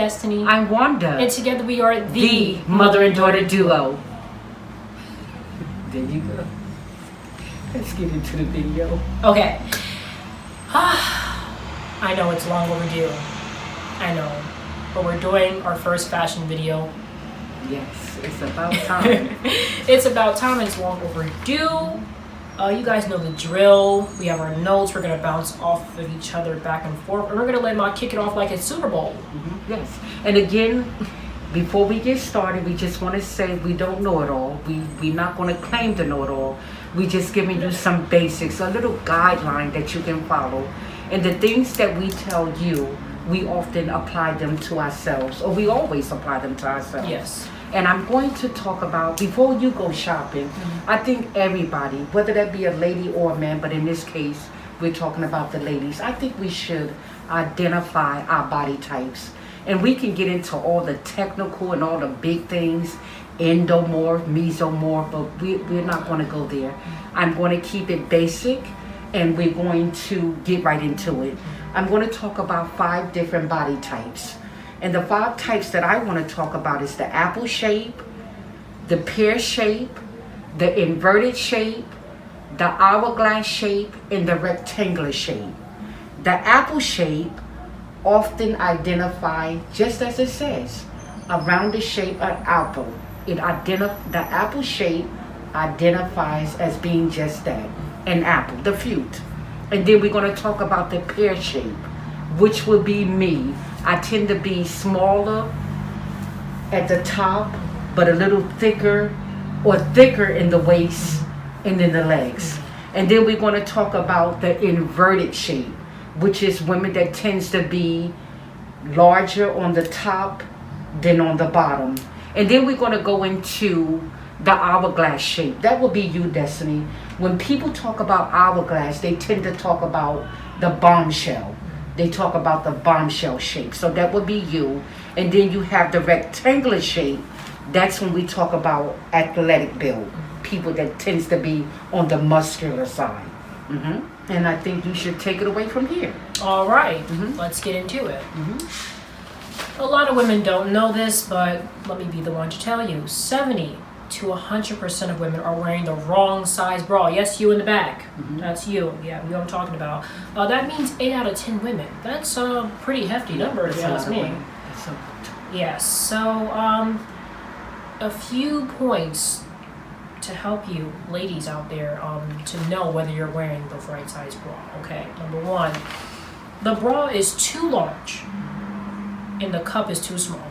Destiny. I'm Wanda. And together we are the mother and daughter duo. There you go. Let's get into the video. Okay. I know it's long overdue. I know. But we're doing our first fashion video. Yes, it's about time. It's about time and it's long overdue. You guys know the drill. We have our notes. We're going to bounce off of each other back and forth. And we're going to let Ma kick it off like it's Super Bowl. Mm-hmm. Yes. And again, before we get started, we just want to say we don't know it all. We're not going to claim to know it all. We're just giving you some basics, a little guideline that you can follow. And the things that we tell you, we often apply them to ourselves, or we always apply them to ourselves. Yes. And I'm going to talk about, before you go shopping, I think everybody, whether that be a lady or a man, but in this case, we're talking about the ladies, I think we should identify our body types. And we can get into all the technical and all the big things, endomorph, mesomorph, but we're not going to go there. I'm going to keep it basic, and we're going to get right into it. I'm going to talk about 5 different body types. And the 5 types that I want to talk about is the apple shape, the pear shape, the inverted shape, the hourglass shape, and the rectangular shape. The apple shape often identify, just as it says, around the shape of apple. The apple shape identifies as being just that, an apple, the fruit. And then we're going to talk about the pear shape, which will be me. I tend to be smaller at the top, but a little thicker, or thicker in the waist and in the legs. And then we're going to talk about the inverted shape, which is women that tends to be larger on the top than on the bottom. And then we're going to go into the hourglass shape. That will be you, Destiny. When people talk about hourglass, they tend to talk about the bombshell. They talk about the bombshell shape. So that would be you. And then you have the rectangular shape. That's when we talk about athletic build. People that tends to be on the muscular side. And I think you should take it away from here. All right. Let's get into it. A lot of women don't know this, but let me be the one to tell you. 70 to 100% of women are wearing the wrong size bra. Yes, you in the back. That's you. Yeah, you know what I'm talking about. That means 8 out of 10 women. That's a pretty hefty number, if you ask me. Yes. So, a few points to help you, ladies out there, to know whether you're wearing the right size bra. Okay. Number 1, the bra is too large, and the cup is too small.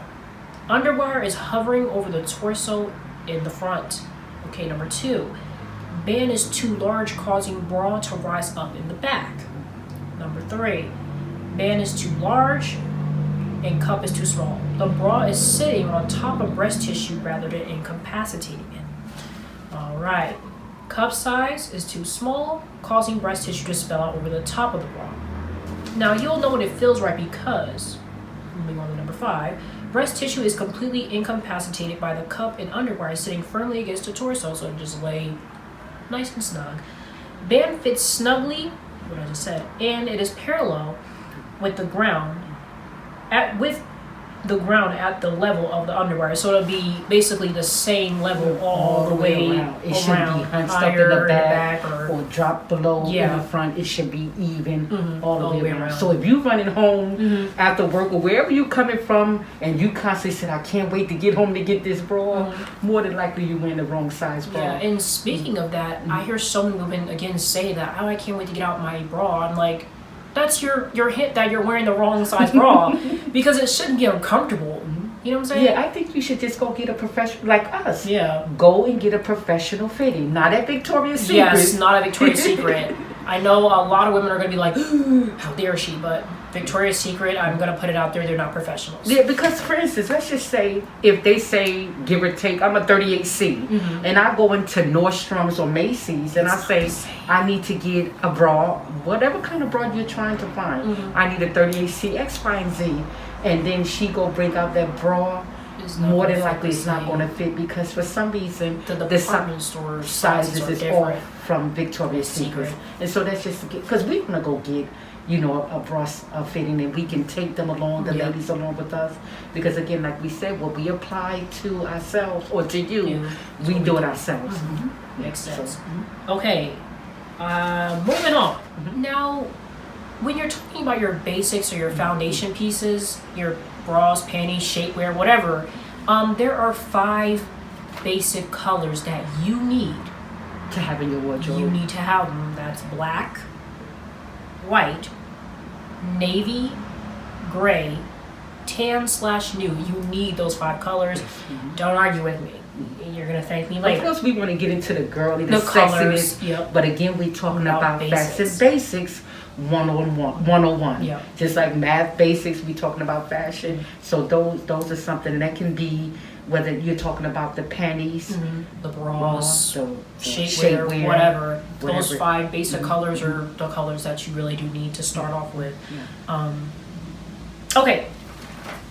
Underwire is hovering over the torso in the front. Okay, number 2, band is too large, causing bra to rise up in the back. Number 3, band is too large and cup is too small. The bra is sitting on top of breast tissue rather than incapacitating it. All right, cup size is too small, causing breast tissue to spill out over the top of the bra. Now you'll know when it feels right because, moving on to number 5, breast tissue is completely incapacitated by the cup and underwire sitting firmly against the torso, so just lay nice and snug. Band fits snugly, what I just said, and it is parallel with the ground at the level of the underwire, so it'll be basically the same level all the way around. It shouldn't be hunched up in the back or drop below in the front. It should be even all the way around. So if you're running home after work or wherever you're coming from and you constantly said, I can't wait to get home to get this bra, more than likely you're wearing the wrong size bra. Yeah, and speaking of that, I hear so many women again say that, oh, I can't wait to get out my bra. I'm like, that's your hint that you're wearing the wrong size bra because it shouldn't be uncomfortable. You know what I'm saying? Yeah, I think you should just go get a professional, like us. Yeah. Go and get a professional fitting, not at Victoria's Secret. Yes, not at Victoria's Secret. I know a lot of women are going to be like, how dare she, but Victoria's Secret, I'm going to put it out there, they're not professionals. Yeah, because for instance, let's just say, if they say, give or take, I'm a 38C, and I go into Nordstrom's or Macy's, and I say, I need to get a bra, whatever kind of bra you're trying to find, I need a 38C, X, Y, and Z, and then she go bring out that bra, more than likely it's not going to fit because for some reason the department store sizes is off from Victoria's Secret. And so that's just because we're going to go get a bra fitting, and we can take them along, the ladies along with us, because again, like we said, what we apply to ourselves or to you, we do it ourselves. Makes sense. Okay, moving on. Now, when you're talking about your basics or your foundation pieces, your bras, panties, shapewear, whatever, there are 5 basic colors that you need to have in your wardrobe. You need to have them. That's black, white, navy, gray, tan/nude. You need those 5 colors. Don't argue with me. You're gonna thank me later. Of course, we want to get into the girly, the colors, sexiness. But again, we're talking about fashion basics 101. Yep. Just like math basics, we're talking about fashion. So those are something that can be, whether you're talking about the panties, the bras, the shapewear, whatever. Those 5 basic colors are the colors that you really do need to start off with. Okay,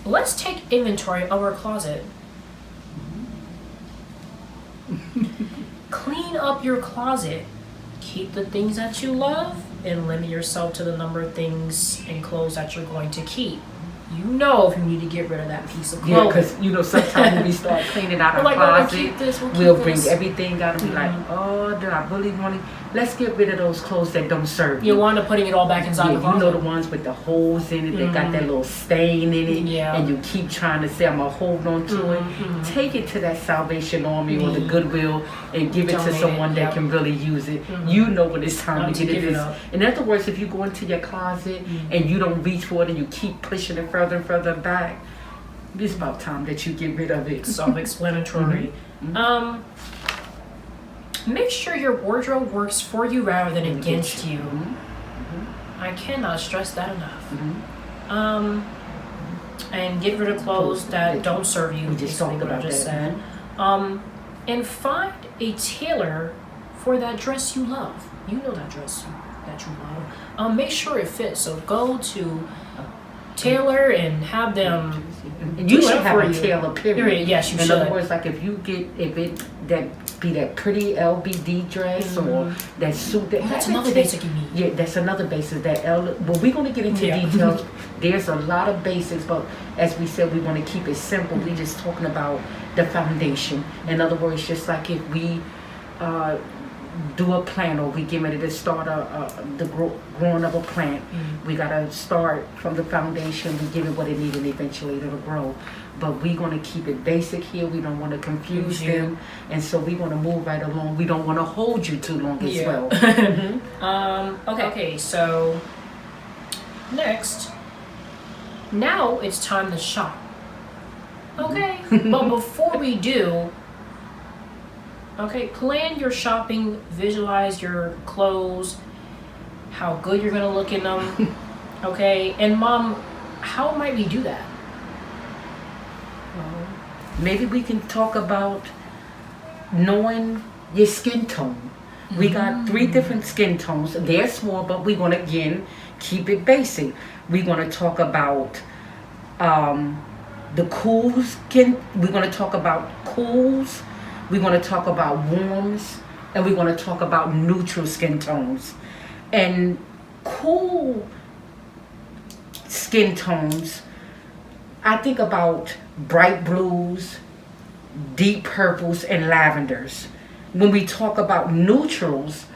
let's take inventory of our closet. Clean up your closet. Keep the things that you love and limit yourself to the number of things and clothes that you're going to keep. You know if you need to get rid of that piece of clothing. Yeah, because sometimes when we start cleaning out our closet, we'll bring everything out and be like, oh, do I really want to? Let's get rid of those clothes that don't serve you. You want to putting it all back inside the closet. You know the ones with the holes in it, they got that little stain in it, and you keep trying to say, I'm going to hold on to it. Take it to that Salvation Army or the Goodwill and give it to someone that can really use it. You know when it's time to get it. In other words, if you go into your closet and you don't reach for it and you keep pushing it further and further back, it's about time that you get rid of it. Self-explanatory. Make sure your wardrobe works for you rather than against you. I cannot stress that enough. And get rid of clothes that don't serve you. We just talked about that. And find a tailor for that dress you love. You know that dress that you love. Make sure it fits. So go to tailor and have them. You should have a tailor, period. Yes, you should. In other words, like if that pretty LBD dress or that suit. That's another basic you need. Yeah, that's another basic. Well, we're going to get into details. There's a lot of basics, but as we said, we want to keep it simple. We're just talking about the foundation. In other words, just like if we do a plant or we get ready to start the growing of a plant, we got to start from the foundation. We give it what it needs and eventually it'll grow. But we're going to keep it basic here. We don't want to confuse them. And so we want to move right along. We don't want to hold you too long as well. Okay, so next, now it's time to shop. Okay, but before we do, plan your shopping, visualize your clothes, how good you're gonna look in them. And Mom, how might we do that? Well, maybe we can talk about knowing your skin tone. We got 3 different skin tones. They're small, but we're gonna again keep it basic. We're gonna talk about the cool skin. We're gonna talk about cools. We're going to talk about warms, and we're going to talk about neutral skin tones. And cool skin tones, I think about bright blues, deep purples, and lavenders. When we talk about neutrals,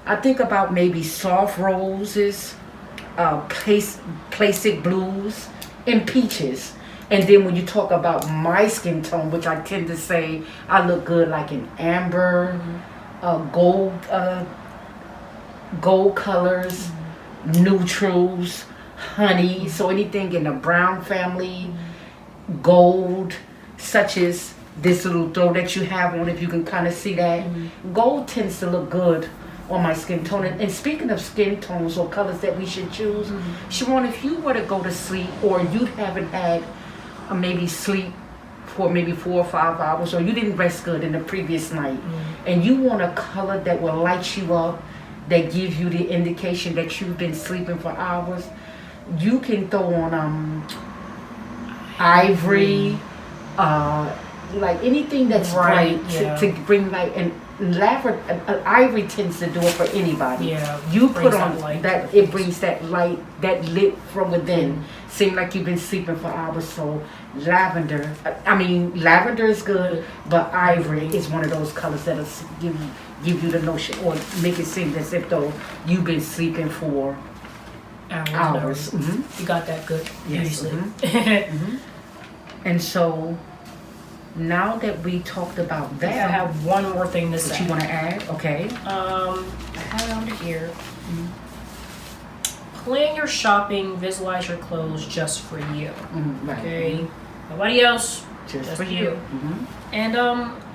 I think about maybe soft roses, classic blues, and peaches. And then when you talk about my skin tone, which I tend to say I look good like in amber, gold colors, neutrals, honey. So anything in the brown family, gold, such as this little throw that you have on, if you can kind of see that. Gold tends to look good on my skin tone. And speaking of skin tones or colors that we should choose, Sharon, if you were to go to sleep or you haven't had maybe sleep for maybe 4 or 5 hours, or you didn't rest good in the previous night, and you want a color that will light you up, that gives you the indication that you've been sleeping for hours, you can throw on ivory, like anything that's Right, bright yeah. to bring light. And ivory tends to do it for anybody. Yeah, You brings put on that light. that, it brings that light, that lit from within. Seem like you've been sleeping for hours. So lavender, lavender is good, but ivory is one of those colors that'll give you the notion, or make it seem as if though you've been sleeping for hours. Mm-hmm. You got that good. Yes. Usually. Mm-hmm. And so now that we talked about that, I have one more thing to what say. you want to add? Okay. I have it here. Plan your shopping, visualize your clothes just for you. Right. Okay? Nobody else, Just just for you. you. Mm-hmm. And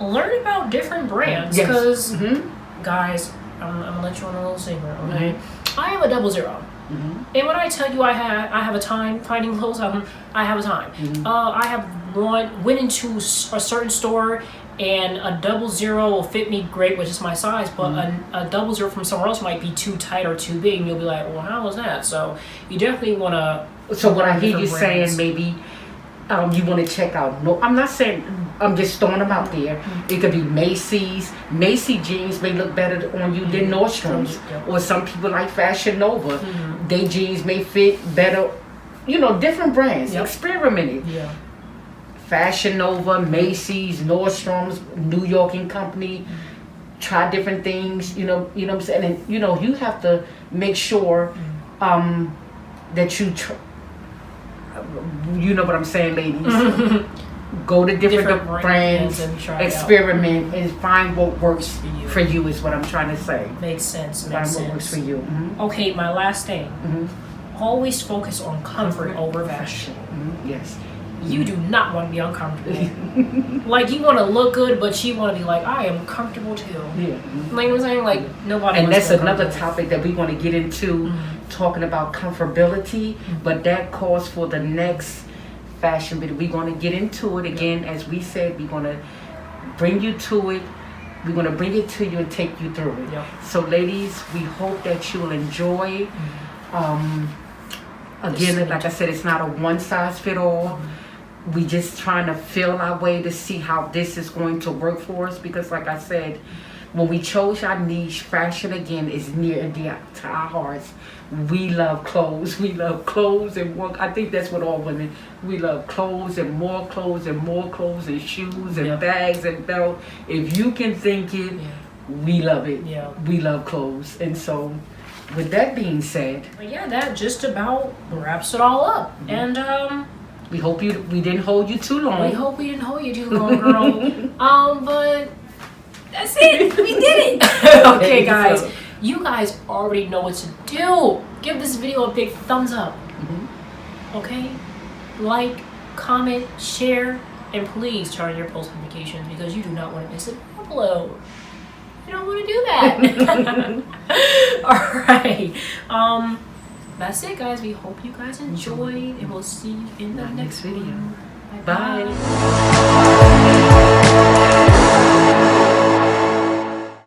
learn about different brands. Yes. Because, Mm-hmm. guys, I'm gonna let you on a little secret, okay? I have a 00. Mm-hmm. And when I tell you I have a time finding clothes, I have a time. I have went into a certain store, and a 00 will fit me great, which is my size, but a 00 from somewhere else might be too tight or too big, and you'll be like, well, how is that? So you definitely want to. So what I hear you saying, maybe you want to check out. No, I'm not saying. I'm just throwing them out there. It could be Macy's. Macy jeans may look better on you than Nordstrom's, or some people like Fashion Nova. They jeans may fit better. You know, different brands. Experiment it. Yeah. Fashion Nova, Macy's, Nordstrom's, New York and Company. Try different things. You know what I'm saying. And you have to make sure that you know what I'm saying, ladies. Go to different brands and try experiment, and find what works for you. Is what I'm trying to say. Makes sense. Find Makes what sense. works for you. Mm-hmm. Okay, my last thing. Always focus on comfort over fashion. Yes. You do not want to be uncomfortable. Like, you want to look good, but you want to be like, I am comfortable too. Yeah. Like I'm saying, like nobody. And wants that's to be another topic that we want to get into, talking about comfortability. But that calls for the next fashion bit. We're going to get into it again. As we said, we're going to bring you to it. We're going to bring it to you and take you through it. Yep. So, ladies, we hope that you'll enjoy. Again, like I said, it's not a one-size-fit-all. We just trying to feel our way to see how this is going to work for us, because like I said, when we chose our niche, fashion again is near and dear to our hearts. We love clothes. We love clothes and work. I think that's what all women, we love clothes and more clothes and more clothes and shoes and bags and belts. If you can think it, we love it. Yeah. We love clothes. And so with that being said, But yeah, that just about wraps it all up. And we hope we didn't hold you too long. we hope we didn't hold you too long, girl. But that's it. We did it. Okay, guys. So- You guys already know what to do. Give this video a big thumbs up. Okay? Like, comment, share, and please turn on your post notifications, because you do not want to miss an upload. You don't want to do that. Alright. That's it, guys. We hope you guys enjoyed, and we'll see you in the next video. Bye.